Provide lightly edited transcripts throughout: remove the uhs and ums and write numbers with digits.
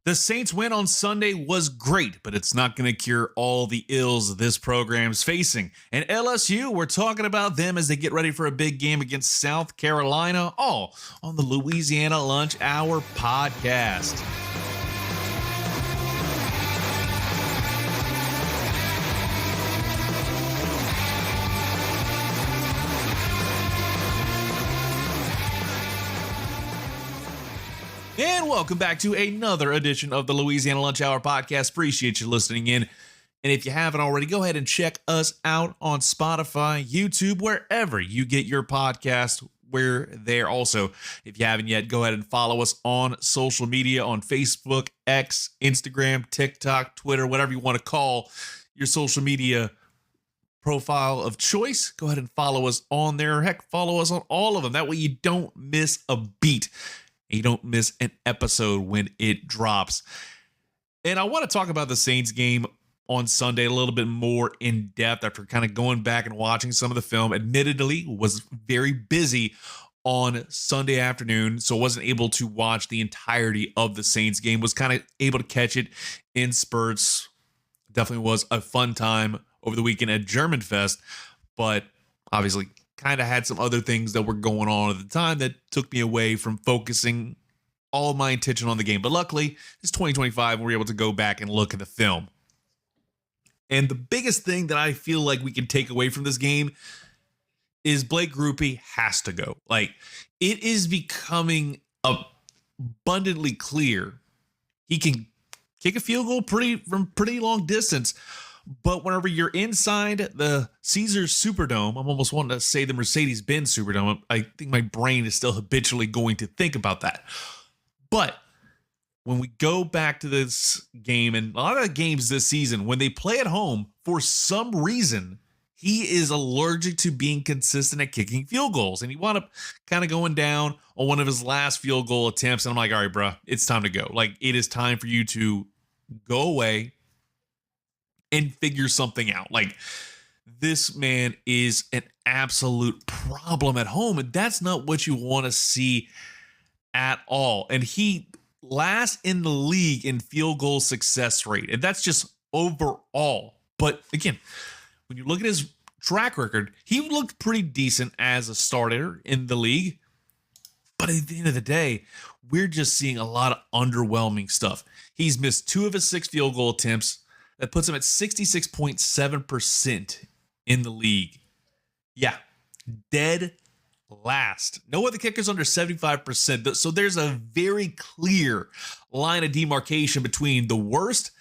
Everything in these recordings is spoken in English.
The Saints win on Sunday was great, but it's not going to cure all the ills this program's facing. And LSU, we're talking about them as they get ready for a big game against South Carolina, all on the Louisiana Lunch Hour podcast. And welcome back to another edition of the Louisiana Lunch Hour podcast. Appreciate you listening in. And if you haven't already, go ahead and check us out on Spotify, YouTube, wherever you get your podcast. We're there also. If you haven't yet, go ahead and follow us on social media on Facebook, X, Instagram, TikTok, Twitter, whatever you want to call your social media profile of choice. Go ahead and follow us on there. Heck, follow us on all of them. That way you don't miss a beat. You don't miss an episode when it drops. And I want to talk about the Saints game on Sunday a little bit more in depth after kind of going back and watching some of the film. Admittedly, was very busy on Sunday afternoon, so wasn't able to watch the entirety of the Saints game. Was kind of able to catch it in spurts. Definitely was a fun time over the weekend at German Fest, but obviously kind of had some other things that were going on at the time that took me away from focusing all of my attention on the game. But luckily, it's 2025 and we're able to go back and look at the film. And the biggest thing that I feel like we can take away from this game is Blake Grupe has to go. Like, it is becoming abundantly clear he can kick a field goal from pretty long distance. But whenever you're inside the Caesars Superdome, I'm almost wanting to say the Mercedes-Benz Superdome. I think my brain is still habitually going to think about that. But when we go back to this game, and a lot of the games this season, when they play at home, for some reason, he is allergic to being consistent at kicking field goals. And he wound up kind of going down on one of his last field goal attempts. And I'm like, all right, bro, it's time to go. Like, it is time for you to go away and figure something out. Like, this man is an absolute problem at home, and that's not what you want to see at all. And he last in the league in field goal success rate, and that's just overall. But again, when you look at his track record, he looked pretty decent as a starter in the league. But at the end of the day, we're just seeing a lot of underwhelming stuff. He's missed 2 of his 6 field goal attempts. That puts him at 66.7% in the league. Yeah, dead last. No other kickers under 75%. So there's a very clear line of demarcation between the worst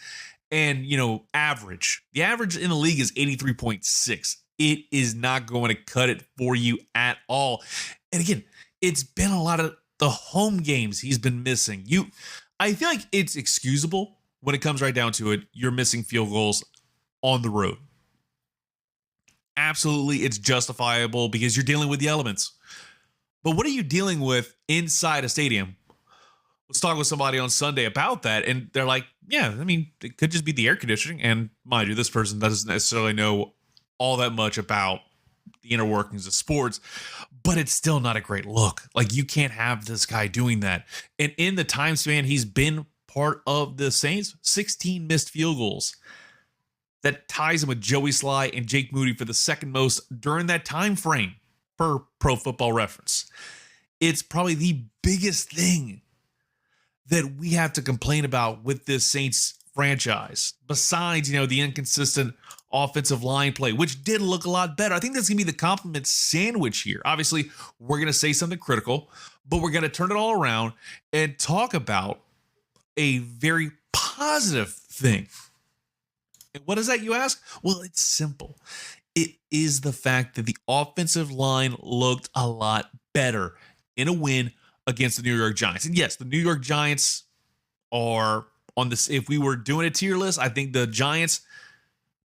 and, average. The average in the league is 83.6. It is not going to cut it for you at all. And again, it's been a lot of the home games he's been missing. I feel like it's excusable. When it comes right down to it, you're missing field goals on the road. Absolutely, it's justifiable because you're dealing with the elements. But what are you dealing with inside a stadium? I was talking with somebody on Sunday about that, and they're like, yeah, I mean, it could just be the air conditioning. And mind you, this person doesn't necessarily know all that much about the inner workings of sports, but it's still not a great look. Like, you can't have this guy doing that. And in the time span he's been part of the Saints, 16 missed field goals. That ties him with Joey Sly and Jake Moody for the second most during that time frame per Pro Football Reference. It's probably the biggest thing that we have to complain about with this Saints franchise, besides, the inconsistent offensive line play, which did look a lot better. I think that's going to be the compliment sandwich here. Obviously, we're going to say something critical, but we're going to turn it all around and talk about a very positive thing. And what is that, you ask? Well, it's simple. It is the fact that the offensive line looked a lot better in a win against the New York Giants. And yes, the New York Giants are on this. If we were doing a tier list, I think the Giants,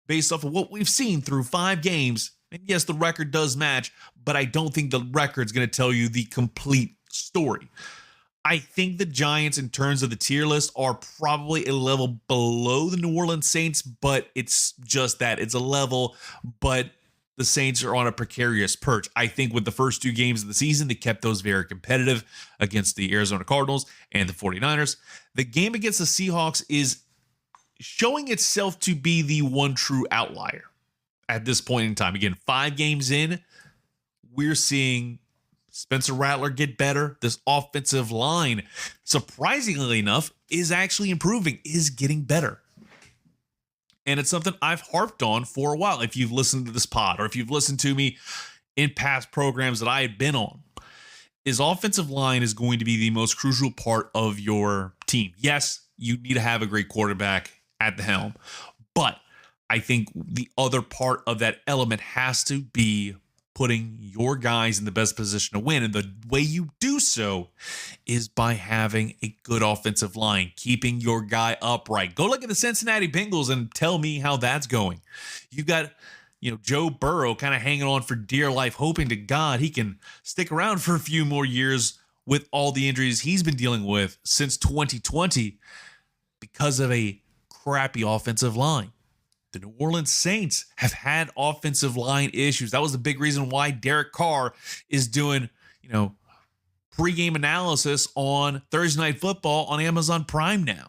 based off of what we've seen through 5 games, and yes, the record does match, but I don't think the record's going to tell you the complete story. I think the Giants, in terms of the tier list, are probably a level below the New Orleans Saints, but it's just that. It's a level, but the Saints are on a precarious perch. I think with the first 2 games of the season, they kept those very competitive against the Arizona Cardinals and the 49ers. The game against the Seahawks is showing itself to be the one true outlier at this point in time. Again, 5 games in, we're seeing Spencer Rattler get better. This offensive line, surprisingly enough, is actually improving, is getting better. And it's something I've harped on for a while. If you've listened to this pod or if you've listened to me in past programs that I had been on, is offensive line is going to be the most crucial part of your team. Yes, you need to have a great quarterback at the helm, but I think the other part of that element has to be putting your guys in the best position to win. And the way you do so is by having a good offensive line, keeping your guy upright. Go look at the Cincinnati Bengals and tell me how that's going. You've got, Joe Burrow kind of hanging on for dear life, hoping to God he can stick around for a few more years with all the injuries he's been dealing with since 2020 because of a crappy offensive line. The New Orleans Saints have had offensive line issues. That was the big reason why Derek Carr is doing, pregame analysis on Thursday Night Football on Amazon Prime now.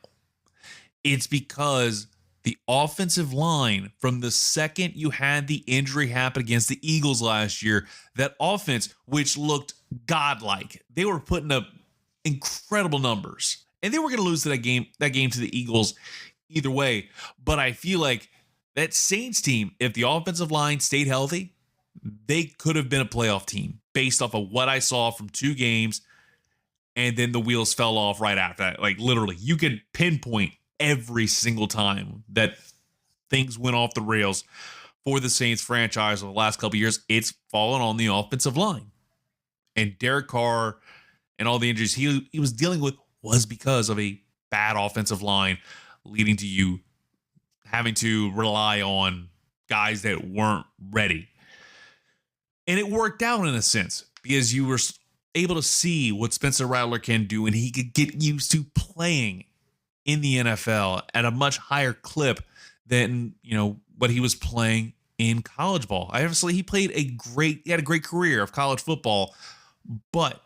It's because the offensive line, from the second you had the injury happen against the Eagles last year, that offense, which looked godlike, they were putting up incredible numbers. And they were going to lose to that game to the Eagles either way. But I feel like that Saints team, if the offensive line stayed healthy, they could have been a playoff team based off of what I saw from 2 games. And then the wheels fell off right after that. Like literally, you could pinpoint every single time that things went off the rails for the Saints franchise over the last couple of years. It's fallen on the offensive line. And Derek Carr and all the injuries he was dealing with was because of a bad offensive line, leading to you having to rely on guys that weren't ready. And it worked out in a sense because you were able to see what Spencer Rattler can do, and he could get used to playing in the NFL at a much higher clip than, what he was playing in college ball. Obviously, he had a great career of college football, but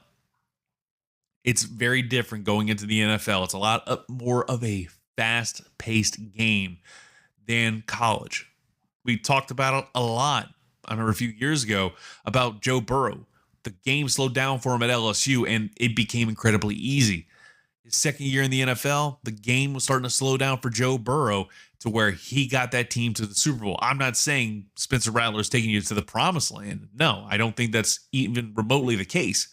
it's very different going into the NFL. It's a lot more of a fast-paced game than college. We talked about it a lot, I remember a few years ago, about Joe Burrow. The game slowed down for him at LSU, and it became incredibly easy. His second year in the NFL, the game was starting to slow down for Joe Burrow to where he got that team to the Super Bowl. I'm not saying Spencer Rattler is taking you to the promised land. No, I don't think that's even remotely the case.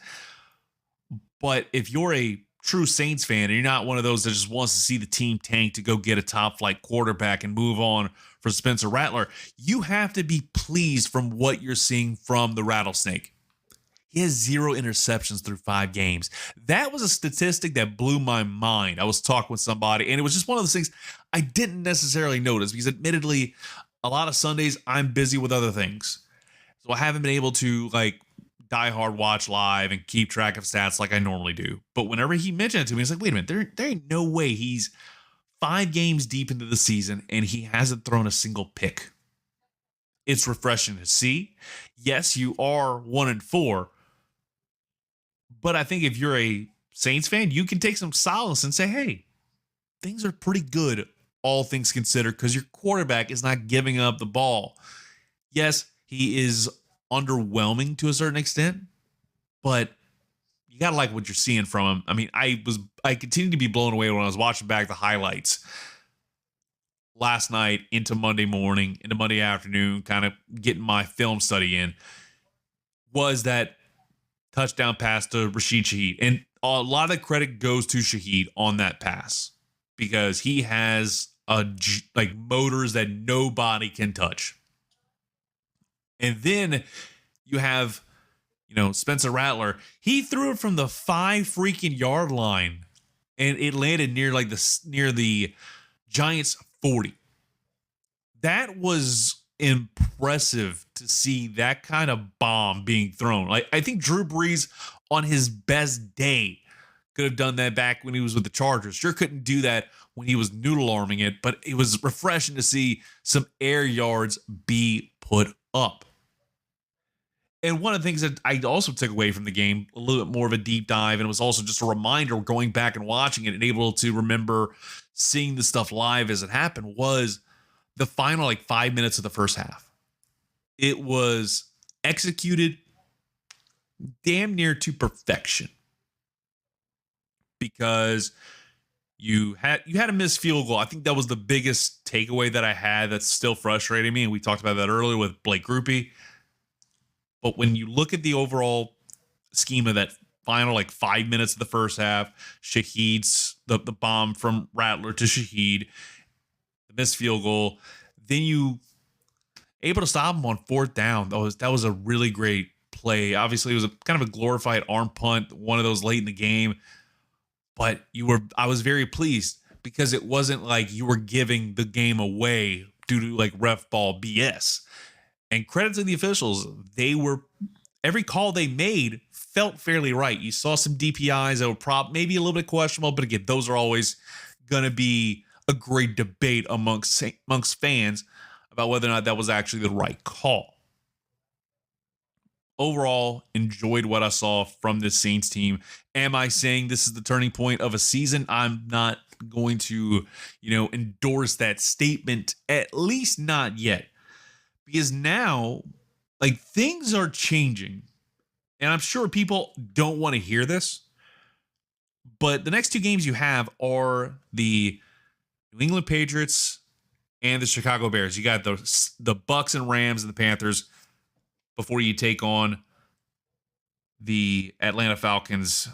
But if you're a true Saints fan and you're not one of those that just wants to see the team tank to go get a top flight quarterback and move on for Spencer Rattler, you have to be pleased from what you're seeing from the Rattlesnake. He has 0 interceptions through 5 games. That was a statistic that blew my mind. I was talking with somebody, and it was just one of those things I didn't necessarily notice because admittedly, a lot of Sundays I'm busy with other things. So I haven't been able to die hard watch live and keep track of stats like I normally do. But whenever he mentioned it to me, it's like, wait a minute, there ain't no way he's 5 games deep into the season and he hasn't thrown a single pick. It's refreshing to see. Yes, you are 1-4. But I think if you're a Saints fan, you can take some solace and say, hey, things are pretty good, all things considered, because your quarterback is not giving up the ball. Yes, he is underwhelming to a certain extent, but you gotta like what you're seeing from him. I mean, I continued to be blown away when I was watching back the highlights last night into Monday morning, into Monday afternoon, kind of getting my film study in, was that touchdown pass to Rashid Shaheed. And a lot of credit goes to Shaheed on that pass because he has motors that nobody can touch. And then you have, Spencer Rattler. He threw it from the 5 freaking yard line, and it landed near the Giants 40. That was impressive to see that kind of bomb being thrown. I think Drew Brees on his best day could have done that back when he was with the Chargers. Sure couldn't do that when he was noodle arming it, but it was refreshing to see some air yards be put up. And one of the things that I also took away from the game, a little bit more of a deep dive, and it was also just a reminder going back and watching it and able to remember seeing the stuff live as it happened, was the final 5 minutes of the first half. It was executed damn near to perfection, because you had a missed field goal. I think that was the biggest takeaway that I had that's still frustrating me, and we talked about that earlier with Blake Grupe. But when you look at the overall scheme of that final 5 minutes of the first half, Shaheed's the bomb from Rattler to Shaheed, the missed field goal, then you able to stop him on fourth down. That was a really great play. Obviously, it was a kind of a glorified arm punt, one of those late in the game. But I was very pleased, because it wasn't like you were giving the game away due to ref ball BS. And credit to the officials, every call they made felt fairly right. You saw some DPIs that were maybe a little bit questionable, but again, those are always going to be a great debate amongst fans about whether or not that was actually the right call. Overall, enjoyed what I saw from this Saints team. Am I saying this is the turning point of a season? I'm not going to, endorse that statement, at least not yet. Because now, things are changing. And I'm sure people don't want to hear this, but the next two games you have are the New England Patriots and the Chicago Bears. You got the Bucks and Rams and the Panthers before you take on the Atlanta Falcons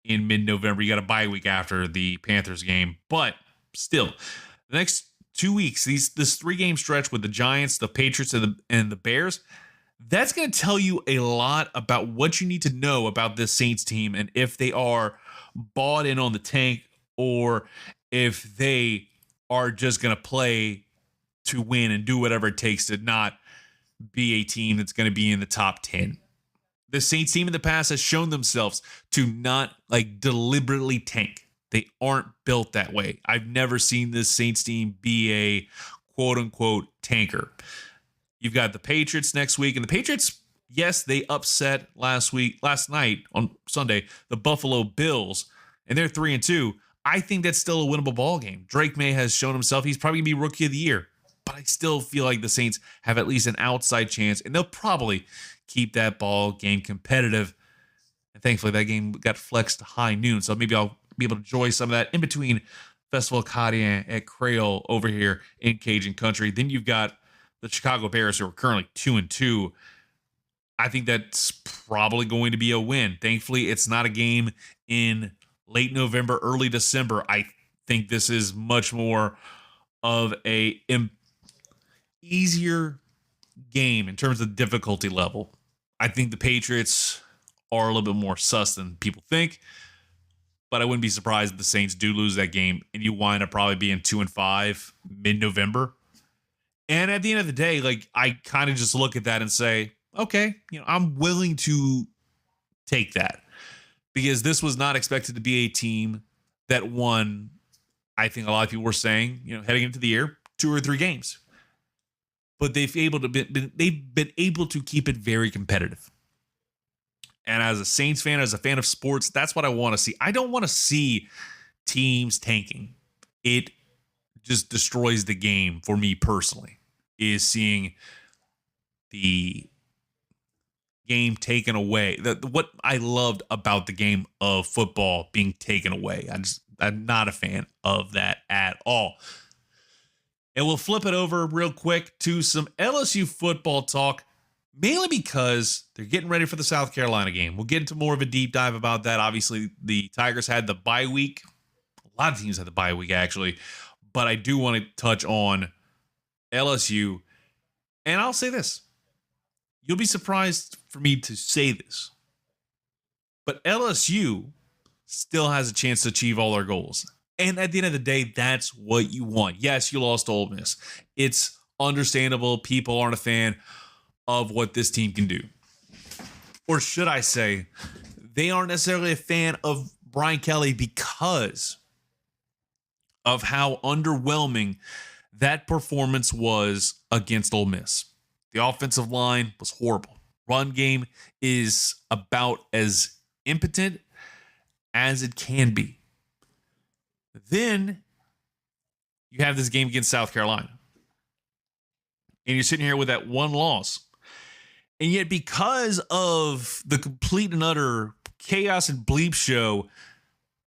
in mid-November. You got a bye week after the Panthers game, but still, the next 2 weeks, this 3-game stretch with the Giants, the Patriots, and the Bears, that's going to tell you a lot about what you need to know about this Saints team, and if they are bought in on the tank, or if they are just going to play to win and do whatever it takes to not be a team that's going to be in the top 10. The Saints team in the past has shown themselves to not deliberately tank. They aren't built that way. I've never seen this Saints team be a quote-unquote tanker. You've got the Patriots next week, and the Patriots, yes, they upset last night on Sunday, the Buffalo Bills, and they're 3-2. I think that's still a winnable ball game. Drake May has shown himself he's probably going to be Rookie of the Year, but I still feel like the Saints have at least an outside chance, and they'll probably keep that ball game competitive. And thankfully, that game got flexed to high noon, so maybe I'll be able to enjoy some of that in between Festival Acadien at Creole over here in Cajun country. Then you've got the Chicago Bears, who are currently 2-2. I think that's probably going to be a win. Thankfully, it's not a game in late November, early December. I think this is much more of a easier game in terms of difficulty level. I think the Patriots are a little bit more sus than people think, but I wouldn't be surprised if the Saints do lose that game and you wind up probably being 2-5 mid-November. And at the end of the day, I kind of just look at that and say, okay, I'm willing to take that, because this was not expected to be a team that won. I think a lot of people were saying, heading into the year, 2 or 3 games, but they've been able to keep it very competitive. And as a Saints fan, as a fan of sports, that's what I want to see. I don't want to see teams tanking. It just destroys the game for me personally, is seeing the game taken away. What I loved about the game of football being taken away. I'm not a fan of that at all. And we'll flip it over real quick to some LSU football talk, mainly because they're getting ready for the South Carolina game. We'll get into more of a deep dive about that. Obviously, the Tigers had the bye week. A lot of teams had the bye week, actually. But I do want to touch on LSU. And I'll say this. You'll be surprised for me to say this, but LSU still has a chance to achieve all their goals. And at the end of the day, that's what you want. Yes, you lost to Ole Miss. It's understandable. People aren't a fan of what this team can do. Or should I say, they aren't necessarily a fan of Brian Kelly because of how underwhelming that performance was against Ole Miss. The offensive line was horrible. run game is about as impotent as it can be. Then you have this game against South Carolina. And you're sitting here with that one loss. And yet, because of the complete and utter chaos and bleep show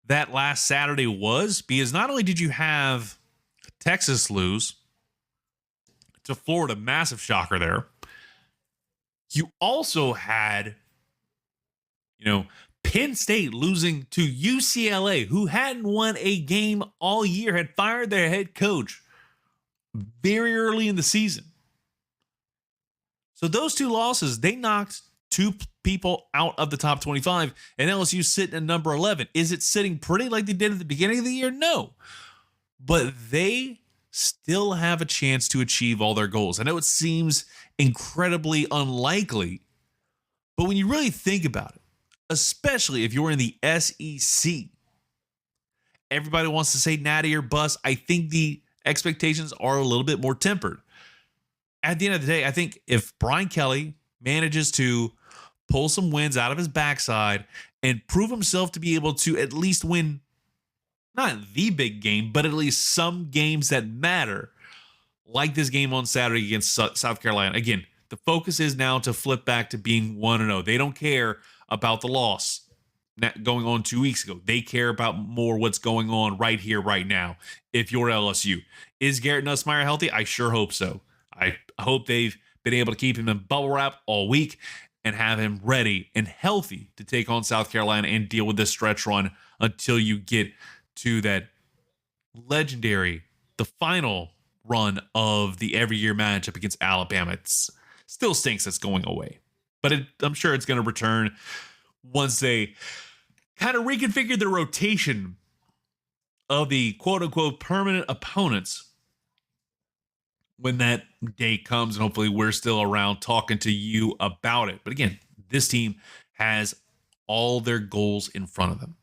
that last Saturday was, because not only did you have Texas lose to Florida, massive shocker there, you also had, Penn State losing to UCLA, who hadn't won a game all year, had fired their head coach very early in the season. So those two losses, they knocked two people out of the top 25, and LSU sitting at number 11. Is it sitting pretty like they did at the beginning of the year? No. But they still have a chance to achieve all their goals. I know it seems incredibly unlikely, but when you really think about it, especially if you're in the SEC, everybody wants to say natty or bust. I think the expectations are a little bit more tempered. At the end of the day, I think if Brian Kelly manages to pull some wins out of his backside and prove himself to be able to at least win, not the big game, but at least some games that matter, like this game on Saturday against South Carolina. Again, the focus is now to flip back to being 1-0. They don't care about the loss going on 2 weeks ago. They care about more what's going on right here, right now. If you're LSU, is Garrett Nussmeier healthy? I sure hope so. I hope they've been able to keep him in bubble wrap all week and have him ready and healthy to take on South Carolina and deal with this stretch run until you get to that legendary, the final run of the every year matchup against Alabama. It still stinks that's going away, but I'm sure it's going to return once they kind of reconfigure the rotation of the quote unquote permanent opponents when that day comes, and hopefully we're still around talking to you about it. But again, this team has all their goals in front of them.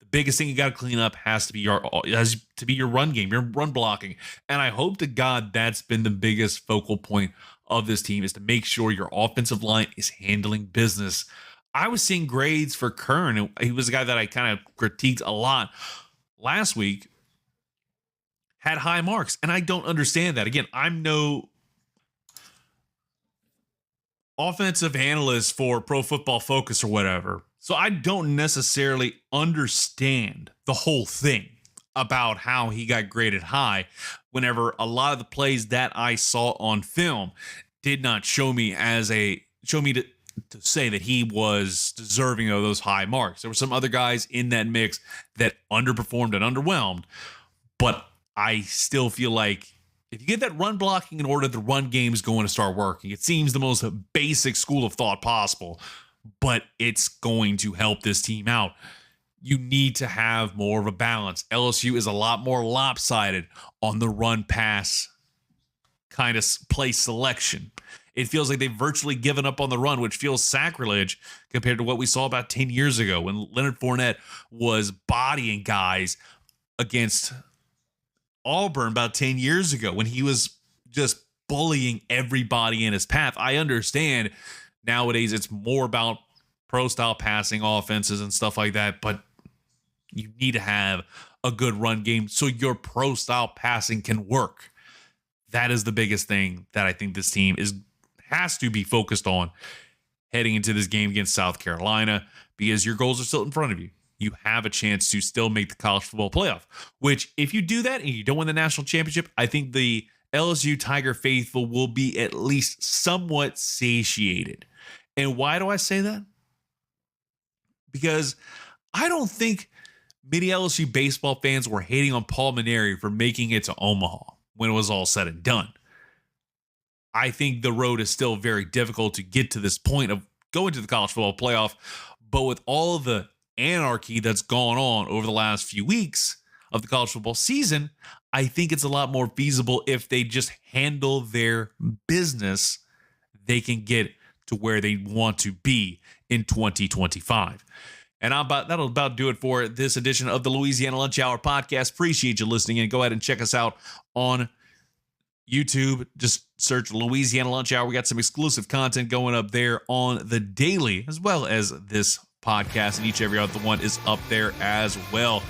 The biggest thing you got to clean up has to be your run game, your run blocking. And I hope to God that's been the biggest focal point of this team, is to make sure your offensive line is handling business. I was seeing grades for Kern. He was a guy that I kind of critiqued a lot last week, had high marks, and I don't understand that. Again, I'm no offensive analyst for Pro Football Focus or whatever, so I don't necessarily understand the whole thing about how he got graded high whenever a lot of the plays that I saw on film did not show me to say that he was deserving of those high marks. There were some other guys in that mix that underperformed and underwhelmed, but I still feel like if you get that run blocking in order, the run game is going to start working. It seems the most basic school of thought possible, but it's going to help this team out. You need to have more of a balance. LSU is a lot more lopsided on the run pass kind of play selection. It feels like they've virtually given up on the run, which feels sacrilege compared to what we saw about 10 years ago when Leonard Fournette was bodying guys against Auburn about 10 years ago, when he was just bullying everybody in his path. I understand nowadays it's more about pro style passing offenses and stuff like that, but you need to have a good run game so your pro style passing can work. That is the biggest thing that I think this team has to be focused on heading into this game against South Carolina, because your goals are still in front of you. You have a chance to still make the college football playoff, which if you do that and you don't win the national championship, I think the LSU Tiger faithful will be at least somewhat satiated. And why do I say that? Because I don't think many LSU baseball fans were hating on Paul Mainieri for making it to Omaha when it was all said and done. I think the road is still very difficult to get to this point of going to the college football playoff, but with all the anarchy that's gone on over the last few weeks of the college football season, I think it's a lot more feasible if they just handle their business. They can get to where they want to be in 2025. And that'll about do it for this edition of the Louisiana Lunch Hour podcast. Appreciate you listening, and go ahead and check us out on YouTube. Just search Louisiana Lunch Hour. We got some exclusive content going up there on the daily, as well as this podcast, and each every other one is up there as well.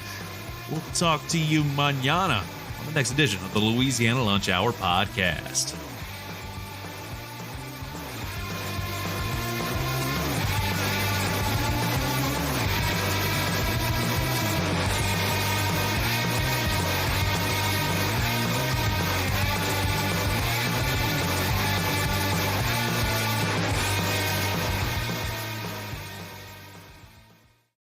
We'll talk to you mañana on the next edition of the Louisiana Lunch Hour podcast.